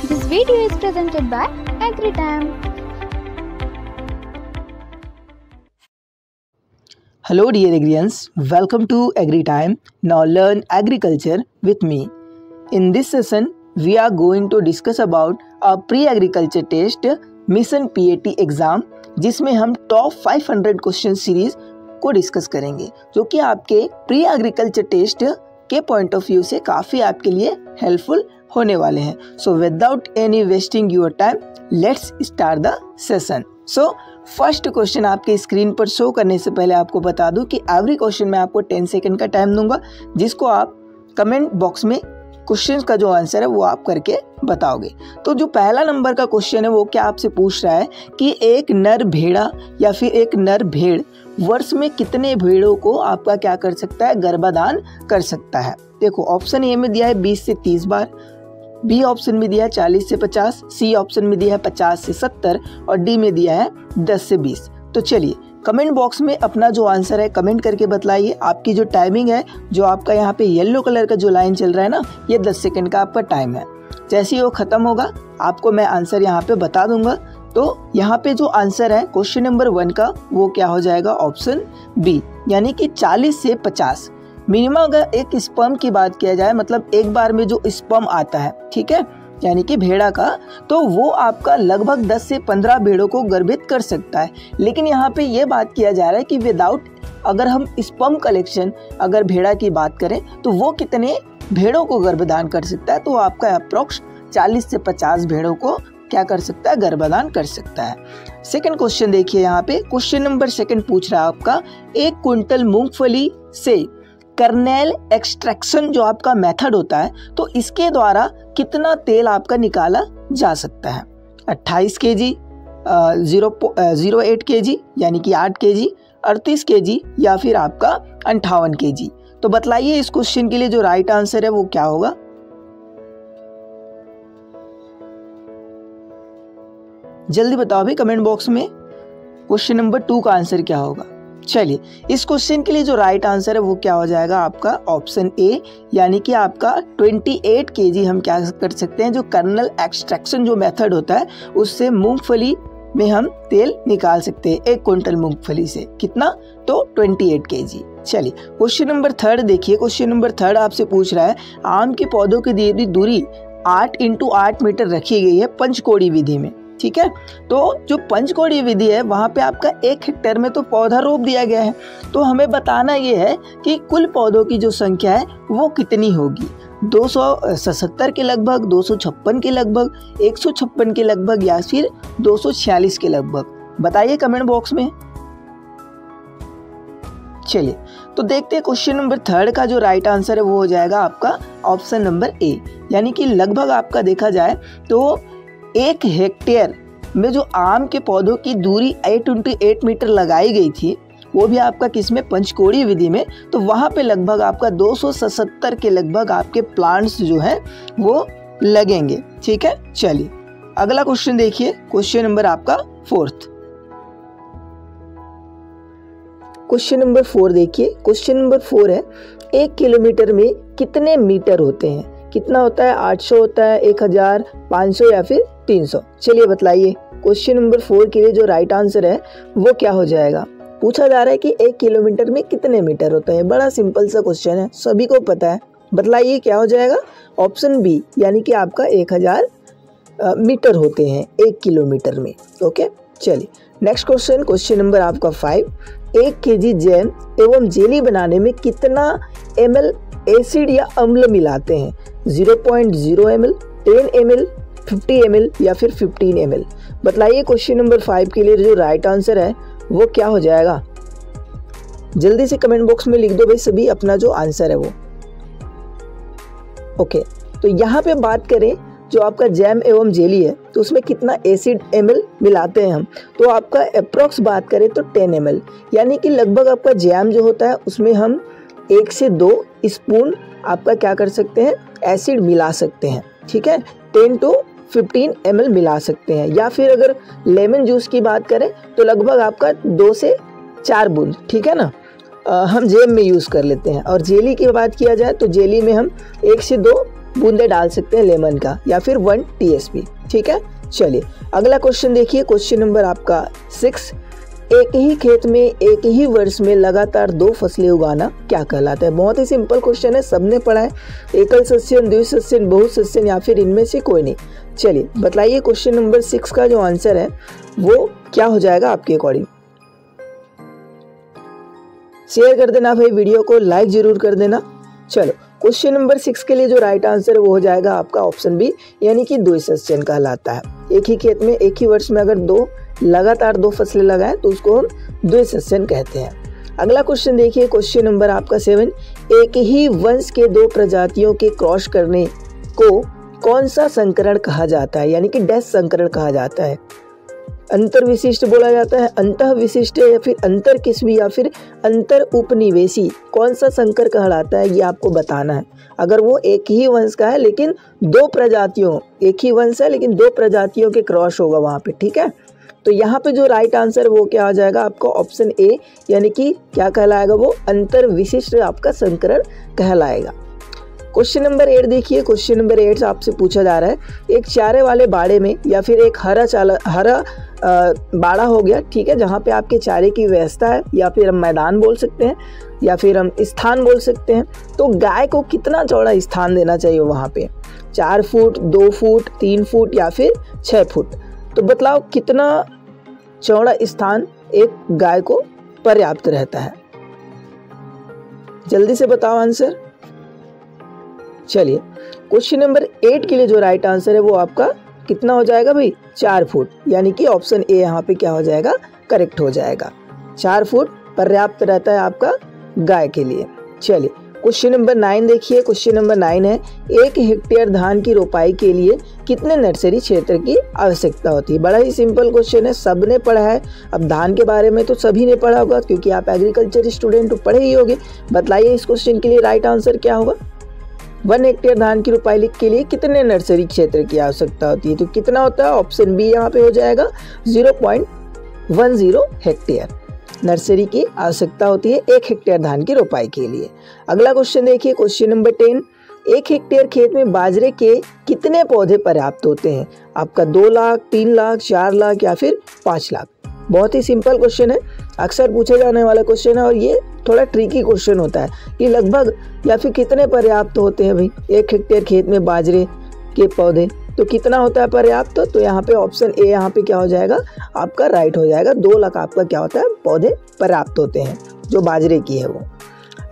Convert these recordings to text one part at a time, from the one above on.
This video is presented by AgriTime. Hello dear Agrians, welcome to AgriTime. Now learn agriculture with me. In this session, we are going to discuss about a pre-agriculture test mission PAT exam, जिसमें हम top 500 question series को discuss करेंगे, जो कि आपके pre agriculture test के point of view से काफ़ी आपके लिए हेल्पफुल होने वाले हैं. So without any wasting your time, let's start the session. So first question आपके स्क्रीन पर शो करने से पहले आपको बता दूं कि एवरी क्वेश्चन में आपको 10 सेकंड का टाइम दूंगा, जिसको आप कमेंट बॉक्स में क्वेश्चन का जो आंसर है वो आप करके बताओगे. तो जो पहला नंबर का क्वेश्चन है वो क्या आपसे पूछ रहा है कि एक नर भेड़ा या फिर एक नर भेड़ वर्ष में कितने भेड़ों को आपका क्या कर सकता है, गर्भाधान कर सकता है. देखो, ऑप्शन ए में दिया है 20 से 30 बार, बी ऑप्शन में दिया है 40 से 50, सी ऑप्शन में दिया है 50 से 70 और डी में दिया है 10 से 20. तो चलिए कमेंट बॉक्स में अपना जो आंसर है कमेंट करके बताइए. आपकी जो टाइमिंग है, जो आपका यहाँ पे येलो कलर का जो लाइन चल रहा है ना, ये 10 सेकंड का आपका टाइम है. जैसे ही वो ख़त्म होगा आपको मैं आंसर यहाँ पे बता दूंगा. तो यहाँ पे जो आंसर है क्वेश्चन नंबर 1 का, वो क्या हो जाएगा, ऑप्शन बी, यानी कि 40 से 50. मिनिमम अगर एक स्पर्म की बात किया जाए, मतलब एक बार में जो स्पर्म आता है, ठीक है, यानी कि भेड़ा का, तो वो आपका लगभग 10 से 15 भेड़ों को गर्भित कर सकता है. लेकिन यहाँ पे ये बात किया जा रहा है कि विदाउट, अगर हम स्पर्म कलेक्शन अगर भेड़ा की बात करें तो वो कितने भेड़ों को गर्भधान कर सकता है. तो आपका अप्रोक्स 40 से 50 भेड़ों को क्या कर सकता है, गर्भधान कर सकता है. सेकंड क्वेश्चन देखिए, यहाँ पे क्वेश्चन नंबर 2 पूछ रहा है आपका, 1 क्विंटल मूंगफली से कर्नेल एक्सट्रैक्शन जो आपका मेथड होता है, तो इसके द्वारा कितना तेल आपका निकाला जा सकता है. 28 kg, 0.08 kg यानी कि 8 kg, 38 kg या फिर आपका 58 kg. तो बतलाइए इस क्वेश्चन के लिए जो राइट आंसर है वो क्या होगा. जल्दी बताओ भाई कमेंट बॉक्स में क्वेश्चन नंबर 2 का आंसर क्या होगा. चलिए, इस क्वेश्चन के लिए जो राइट आंसर है वो क्या हो जाएगा आपका, ऑप्शन ए, यानी कि आपका 28 kg हम क्या कर सकते हैं, जो कर्नल एक्सट्रैक्शन जो मेथड होता है उससे मूंगफली में हम तेल निकाल सकते हैं. 1 क्विंटल मूंगफली से कितना, तो 28 kg. चलिए क्वेश्चन नंबर 3 देखिए. क्वेश्चन नंबर 3 आपसे पूछ रहा है, आम के पौधों की दूरी 8 × 8 मीटर रखी गई है पंचकोड़ी विधि में, ठीक है. तो जो पंचकोड़ी विधि है वहाँ पे आपका 1 हेक्टेयर में तो पौधा रोप दिया गया है. तो हमें बताना ये है कि कुल पौधों की जो संख्या है वो कितनी होगी. 277 के लगभग, 256 के लगभग, 156 के लगभग या फिर 246 के लगभग. बताइए कमेंट बॉक्स में. चलिए तो देखते हैं क्वेश्चन नंबर 3 का जो राइट आंसर है वो हो जाएगा आपका ऑप्शन नंबर ए, यानी कि लगभग आपका देखा जाए तो 1 हेक्टेयर में जो आम के पौधों की दूरी 8 × 8 मीटर लगाई गई थी, वो भी आपका किसमें, पंचकोड़ी विधि में, तो वहाँ पे लगभग आपका 277 के लगभग आपके प्लांट्स जो हैं वो लगेंगे, ठीक है. चलिए अगला क्वेश्चन देखिए, क्वेश्चन नंबर आपका 4. क्वेश्चन नंबर 4 देखिए. क्वेश्चन नंबर 4 है, 1 किलोमीटर में कितने मीटर होते हैं. कितना होता है, 800 होता है, 1000, 500 या फिर 300. चलिए बतलाइए क्वेश्चन नंबर 4 के लिए जो राइट आंसर है वो क्या हो जाएगा. पूछा जा रहा है कि 1 किलोमीटर में कितने मीटर होते हैं. बड़ा सिंपल सा क्वेश्चन है, सभी को पता है. बतलाइए क्या हो जाएगा, ऑप्शन बी, यानी कि आपका 1000 मीटर होते हैं 1 किलोमीटर में. ओके, चलिए नेक्स्ट क्वेश्चन. क्वेश्चन नंबर आपका 5, 1 kg जैम एवं जेली बनाने में कितना ml एसिड या अम्ल मिलाते हैं. 0.0 ml, 10 ml, 50 ml या फिर 15 ml. बतलाइए क्वेश्चन नंबर 5 के लिए जो राइट आंसर है वो क्या हो जाएगा. जल्दी से कमेंट बॉक्स में लिख दो भाई सभी अपना जो आंसर है वो. ओके, तो यहाँ पे बात करें जो आपका जैम एवं जेली है तो उसमें कितना एसिड ml मिलाते हैं हम, तो आपका अप्रोक्स बात करें तो 10 ml, यानी कि लगभग आपका जैम जो होता है उसमें हम 1 से 2 स्पून आपका क्या कर सकते हैं, एसिड मिला सकते हैं, ठीक है. 10 to 15 ml मिला सकते हैं. या फिर अगर लेमन जूस की बात करें तो लगभग आपका 2 से 4 बूंद, ठीक है ना, हम जैम में यूज़ कर लेते हैं. और जेली की बात किया जाए तो जेली में हम 1 से 2 बूंदे डाल सकते हैं लेमन का, या फिर 1 TSP। ठीक है, चलिए अगला क्वेश्चन देखिए, क्वेश्चन नंबर आपका 6। एक ही खेत में एक ही वर्ष में लगातार 2 फसलें उगाना क्या कहलाता है? बहुत ही सिंपल क्वेश्चन है, सबने पढ़ा है। एकल सस्यन, द्विसस्यन, बहुसस्यन या फिर इनमें से कोई नहीं। चलिए बताइए क्वेश्चन नंबर 6 का जो आंसर है वो क्या हो जाएगा आपके अकॉर्डिंग? शेयर कर देना भाई, वीडियो को लाइक जरूर कर देना। चलो क्वेश्चन नंबर 6 के लिए जो राइट आंसर है वो हो जाएगा आपका ऑप्शन बी, यानी कि द्विसस्यन कहलाता है। एक ही खेत में एक ही वर्ष में अगर लगातार 2 फसलें लगाएं तो उसको हम द्विसस्यन कहते हैं। अगला क्वेश्चन देखिए, क्वेश्चन नंबर आपका 7। एक ही वंश के 2 प्रजातियों के क्रॉस करने को कौन सा संकरण कहा जाता है, यानी कि डैश संकरण कहा जाता है? अंतर विशिष्ट बोला जाता है, अंतः विशिष्ट, या फिर अंतर किस्मी, या फिर अंतर उपनिवेशी? कौन सा संकर कहलाता है ये आपको बताना है। अगर वो एक ही वंश का है लेकिन 2 प्रजातियों, एक ही वंश है लेकिन 2 प्रजातियों के क्रॉस होगा वहाँ पे। ठीक है, तो यहाँ पे जो राइट आंसर वो क्या आ जाएगा आपका? ऑप्शन ए, यानी कि क्या कहलाएगा वो? अंतर विशिष्ट आपका संकरण कहलाएगा। क्वेश्चन नंबर 8 देखिए, क्वेश्चन नंबर 8 से आपसे पूछा जा रहा है, एक चारे वाले बाड़े में या फिर एक हरा बाड़ा हो गया, ठीक है, जहाँ पे आपके चारे की व्यवस्था है, या फिर हम मैदान बोल सकते हैं, या फिर हम स्थान बोल सकते हैं। तो गाय को कितना चौड़ा स्थान देना चाहिए वहाँ पे? 4 फुट, 2 फुट, 3 फुट या फिर 6 फुट? तो बतलाओ कितना चौड़ा स्थान एक गाय को पर्याप्त रहता है? जल्दी से बताओ आंसर। चलिए क्वेश्चन नंबर 8 के लिए जो राइट आंसर है वो आपका कितना हो जाएगा भाई? 4 फुट, यानी कि ऑप्शन ए यहाँ पे क्या हो जाएगा? करेक्ट हो जाएगा। 4 फुट पर्याप्त रहता है आपका गाय के लिए। चलिए क्वेश्चन नंबर 9 देखिए, क्वेश्चन नंबर 9 है, 1 हेक्टेयर धान की रोपाई के लिए कितने नर्सरी क्षेत्र की आवश्यकता होती है? बड़ा ही सिंपल क्वेश्चन है, सबने पढ़ा है। अब धान के बारे में तो सभी ने पढ़ा होगा क्योंकि आप एग्रीकल्चर स्टूडेंट तो पढ़े ही होंगे। बताइए इस क्वेश्चन के लिए राइट आंसर क्या होगा? 1 हेक्टेयर धान की रोपाई के लिए कितने नर्सरी क्षेत्र की आवश्यकता होती है? तो कितना होता है? ऑप्शन बी यहाँ पे हो जाएगा 0.10 हेक्टेयर नर्सरी की आवश्यकता होती है 1 हेक्टेयर धान की रोपाई के लिए। अगला क्वेश्चन देखिए, क्वेश्चन नंबर 10। 1 हेक्टेयर खेत में बाजरे के कितने पौधे पर्याप्त होते हैं? आपका 2 लाख, 3 लाख, 4 लाख या फिर 5 लाख? बहुत ही सिंपल क्वेश्चन है, अक्सर पूछे जाने वाला क्वेश्चन है, और ये थोड़ा ट्रिकी क्वेश्चन होता है कि लगभग या फिर कितने पर्याप्त होते हैं भाई 1 हेक्टेयर खेत में बाजरे के पौधे? तो कितना होता है पर्याप्त? तो यहाँ पे ऑप्शन ए यहाँ पे क्या हो जाएगा आपका? राइट हो जाएगा। 2 लाख आपका क्या होता है? पौधे पर्याप्त होते हैं जो बाजरे की है वो।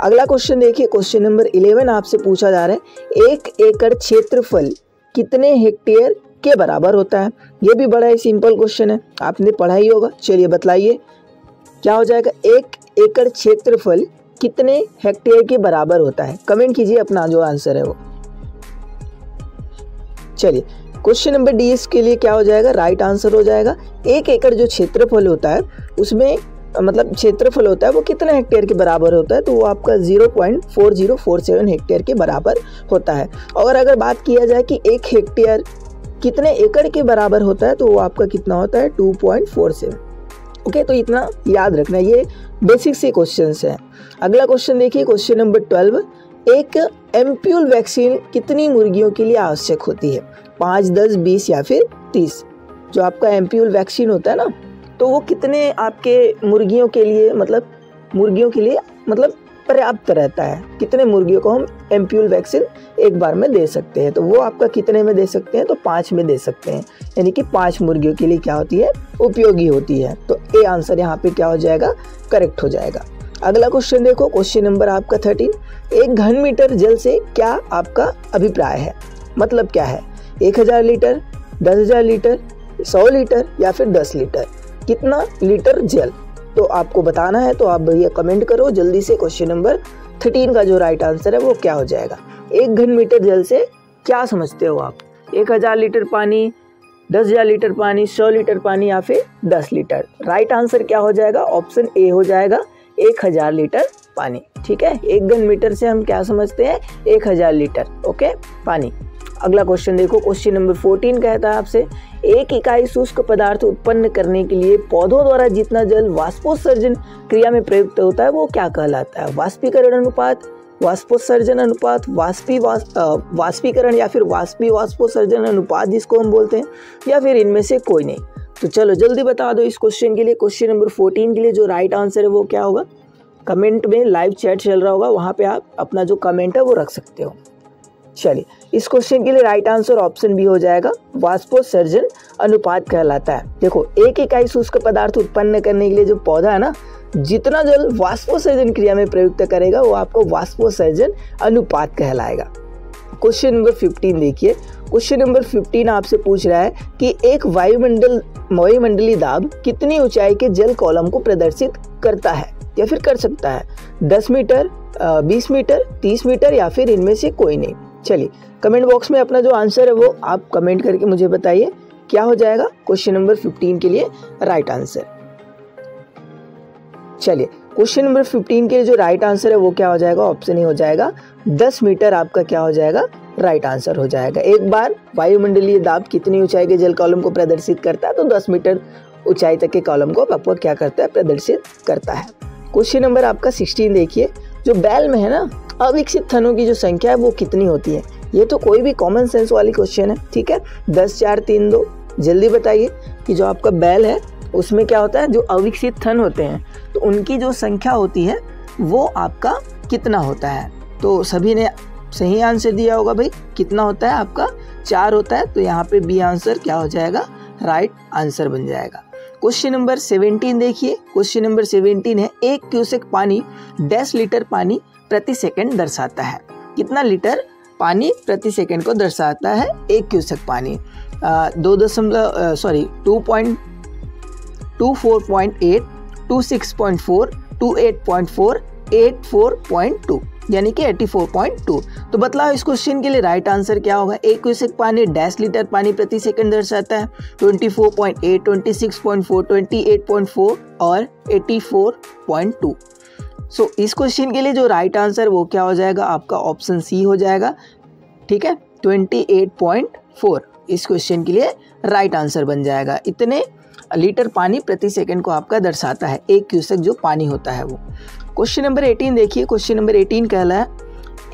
अगला क्वेश्चन देखिए, क्वेश्चन नंबर 11 आपसे पूछा जा रहा है, 1 एकड़ क्षेत्रफल कितने हेक्टेयर के बराबर होता है? ये भी बड़ा ही सिंपल क्वेश्चन है, आपने पढ़ा ही होगा। चलिए बतलाइए क्या हो जाएगा? 1 एकड़ क्षेत्रफल कितने हेक्टेयर के बराबर होता है? कमेंट कीजिए अपना जो आंसर है वो। चलिए क्वेश्चन नंबर डी के लिए क्या हो जाएगा? राइट आंसर हो जाएगा 1 एकड़ जो क्षेत्रफल होता है उसमें मतलब क्षेत्रफल होता है वो कितने हेक्टेयर के बराबर होता है? तो वो आपका 0.4047 हेक्टेयर के बराबर होता है। और अगर बात किया जाए कि 1 हेक्टेयर कितने एकड़ के बराबर होता है तो वो आपका कितना होता है? 2.47। ओके, तो इतना याद रखना, ये बेसिक से क्वेश्चंस हैं। अगला क्वेश्चन देखिए, क्वेश्चन नंबर 12। एक एम्प्यूल वैक्सीन कितनी मुर्गियों के लिए आवश्यक होती है? 5, 10, 20 या फिर 30? जो आपका एम्प्यूल वैक्सीन होता है ना, तो वो कितने आपके मुर्गियों के लिए मतलब पर्याप्त रहता है? कितने मुर्गियों को हम एम्प्यूल वैक्सीन एक बार में दे सकते हैं? तो वो आपका कितने में दे सकते हैं? तो 5 में दे सकते हैं, यानी कि 5 मुर्गियों के लिए क्या होती है? उपयोगी होती है। तो ए आंसर यहाँ पे क्या हो जाएगा? करेक्ट हो जाएगा। अगला क्वेश्चन देखो, क्वेश्चन नंबर आपका 13। 1 घन मीटर जल से क्या आपका अभिप्राय है? मतलब क्या है? 1000 लीटर, 10,000 लीटर, 100 लीटर या फिर 10 लीटर? कितना लीटर जल? तो आपको बताना है, तो आप भैया कमेंट करो जल्दी से। क्वेश्चन नंबर 13 का जो राइट आंसर है वो क्या हो जाएगा? 1 घन मीटर जल से क्या समझते हो आप? 1000 लीटर पानी, 10,000 लीटर पानी, 100 लीटर पानी या फिर 10 लीटर? राइट आंसर क्या हो जाएगा? ऑप्शन ए हो जाएगा 1000 लीटर पानी। ठीक है, 1 घन मीटर से हम क्या समझते हैं? 1000 लीटर ओके पानी। अगला क्वेश्चन देखो, क्वेश्चन नंबर 14 कहता है आपसे, 1 इकाई शुष्क पदार्थ उत्पन्न करने के लिए पौधों द्वारा जितना जल वाष्पोत्सर्जन क्रिया में प्रयुक्त होता है वो क्या कहलाता है? वाष्पीकरण अनुपात, वाष्पोत्सर्जन अनुपात, वाष्पीकरण या फिर वाष्पोत्सर्जन अनुपात जिसको हम बोलते हैं, या फिर इनमें से कोई नहीं। तो चलो जल्दी बता दो इस क्वेश्चन के लिए। क्वेश्चन नंबर 14 के लिए जो राइट आंसर है वो क्या होगा? कमेंट में लाइव चैट चल रहा होगा, वहाँ पे आप अपना जो कमेंट है वो रख सकते हो। चलिए, इस क्वेश्चन के लिए राइट आंसर ऑप्शन बी हो जाएगा, वाष्पोत्सर्जन अनुपात कहलाता है। देखो, एक इकाई शुष्क पदार्थ उत्पन्न करने के लिए जो पौधा है ना, जितना जल वाष्पोत्सर्जन क्रिया में प्रयुक्त करेगा वो आपको वाष्पोत्सर्जन अनुपात कहलाएगा। क्वेश्चन नंबर 15 देखिए। क्वेश्चन नंबर 15 आपसे पूछ रहा है कि एक वायुमंडलीय दाब कितनी ऊंचाई के जल कॉलम को प्रदर्शित करता है या फिर कर सकता है? 10 मीटर, 20 मीटर, 30 मीटर या फिर इनमें से कोई नहीं। चलिए, कमेंट बॉक्स में अपना जो आंसर है वो आप कमेंट करके मुझे बताइए क्या हो जाएगा क्वेश्चन नंबर 15 के लिए राइट आंसर। चलिए, क्वेश्चन नंबर 15 के लिए जो राइट आंसर है वो क्या हो जाएगा? ऑप्शन ही हो जाएगा 10 मीटर आपका क्या हो जाएगा? राइट आंसर हो जाएगा। एक बार वायुमंडलीय दाब कितनी ऊंचाई के जल कॉलम को प्रदर्शित करता है? तो 10 मीटर ऊंचाई तक के कॉलम को आपको क्या करता है? प्रदर्शित करता है। क्वेश्चन नंबर आपका 16 देखिए। जो बैल में है ना, अविकसित थनों की जो संख्या है वो कितनी होती है? ये तो कोई भी कॉमन सेंस वाली क्वेश्चन है, ठीक है। 10, 4, 3, 2। जल्दी बताइए कि जो आपका बैल है उसमें क्या होता है? जो अविकसित थन होते हैं तो उनकी जो संख्या होती है वो आपका कितना होता है? तो सभी ने सही आंसर दिया होगा भाई। कितना होता है आपका? 4 होता है। तो यहाँ पे बी आंसर क्या हो जाएगा? राइट आंसर बन जाएगा। क्वेश्चन नंबर 17 देखिए। क्वेश्चन नंबर 17 है, 1 क्यूसेक पानी 10 लीटर पानी प्रति सेकंड दर्शाता है। कितना लीटर पानी प्रति सेकंड को दर्शाता है 1 क्यूसेक पानी? 2.24.8, 26.4, 28.4, 84.2 यानी कि 84.2। तो बतलाओ इस क्वेश्चन के लिए राइट आंसर क्या होगा? 1 क्यूसेक पानी 10 लीटर पानी प्रति सेकंड दर्शाता है। 24.8, 26.4, 28.4 और 84.2। सो इस क्वेश्चन के लिए जो राइट आंसर वो क्या हो जाएगा? आपका ऑप्शन सी हो जाएगा, ठीक है। 28.4 इस क्वेश्चन के लिए राइट आंसर बन जाएगा। इतने लीटर पानी प्रति सेकंड को आपका दर्शाता है 1 क्यूसेक जो पानी होता है वो। क्वेश्चन नंबर 18 देखिए। क्वेश्चन नंबर 18 कहला है,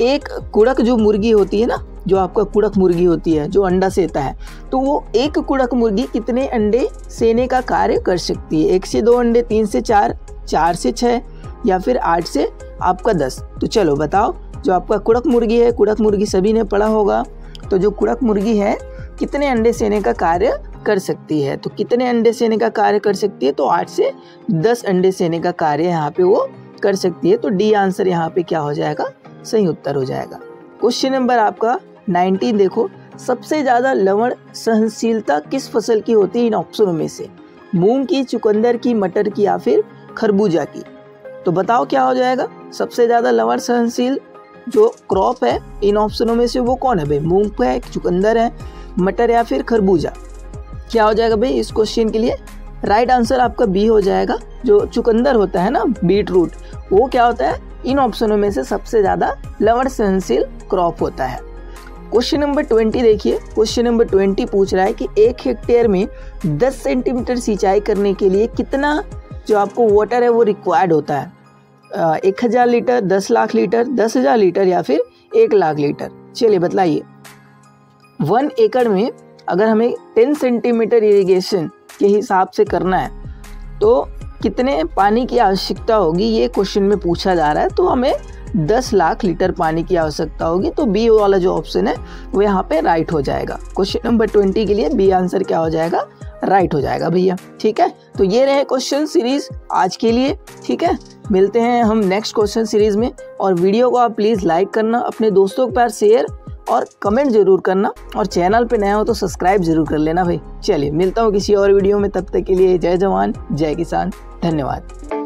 एक कुड़क जो मुर्गी होती है ना, जो आपका कुड़क मुर्गी होती है जो अंडा सेता है, तो वो एक कुड़क मुर्गी कितने अंडे सेने का कार्य कर सकती है? 1 से 2 अंडे, 3 से 4, 4 से 6 या फिर 8 से आपका 10। तो चलो बताओ, जो आपका कुड़क मुर्गी है, कुड़क मुर्गी सभी ने पढ़ा होगा, तो जो कुड़क मुर्गी है कितने अंडे सेने का कार्य कर सकती है? तो कितने अंडे सेने का कार्य कर सकती है? तो 8 से 10 अंडे सेने का कार्य यहाँ पे वो कर सकती है। तो डी आंसर यहाँ पे क्या हो जाएगा? सही उत्तर हो जाएगा। क्वेश्चन नंबर आपका 19 देखो। सबसे ज्यादा लवण सहनशीलता किस फसल की होती है इन ऑप्शनों में से? मूंग की, चुकंदर की, मटर की या फिर खरबूजा की? तो बताओ क्या हो जाएगा? सबसे ज्यादा लवण सहनशील जो क्रॉप है इन ऑप्शनों में से वो कौन है भाई? मूंग है, चुकंदर है, मटर या फिर खरबूजा? क्या हो जाएगा भाई इस क्वेश्चन के लिए? राइट आंसर आपका बी हो जाएगा। जो चुकंदर होता है ना, बीट रूट, वो क्या होता है? इन ऑप्शनों में से सबसे ज्यादा लवण सहनशील क्रॉप होता है। क्वेश्चन नंबर 20 देखिए। क्वेश्चन नंबर 20 पूछ रहा है कि 1 हेक्टेयर में 10 सेंटीमीटर सिंचाई करने के लिए कितना जो आपको वाटर है वो रिक्वायर्ड होता है? 1000 लीटर, 10 लाख लीटर, 10,000 लीटर या फिर 1 लाख लीटर? चलिए बताइए। 1 एकड़ में अगर हमें 10 सेंटीमीटर इरिगेशन के हिसाब से करना है तो कितने पानी की आवश्यकता होगी, ये क्वेश्चन में पूछा जा रहा है। तो हमें 10 लाख लीटर पानी की आवश्यकता होगी। तो बी वाला जो ऑप्शन है वो यहाँ पे राइट हो जाएगा। क्वेश्चन नंबर 20 के लिए बी आंसर क्या हो जाएगा? राइट हो जाएगा भैया, ठीक है। तो ये रहे क्वेश्चन सीरीज आज के लिए, ठीक है। मिलते हैं हम नेक्स्ट क्वेश्चन सीरीज में। और वीडियो को आप प्लीज़ लाइक करना, अपने दोस्तों के पास शेयर और कमेंट जरूर करना, और चैनल पे नया हो तो सब्सक्राइब जरूर कर लेना भाई। चलिए मिलता हूँ किसी और वीडियो में, तब तक के लिए जय जवान जय किसान, धन्यवाद।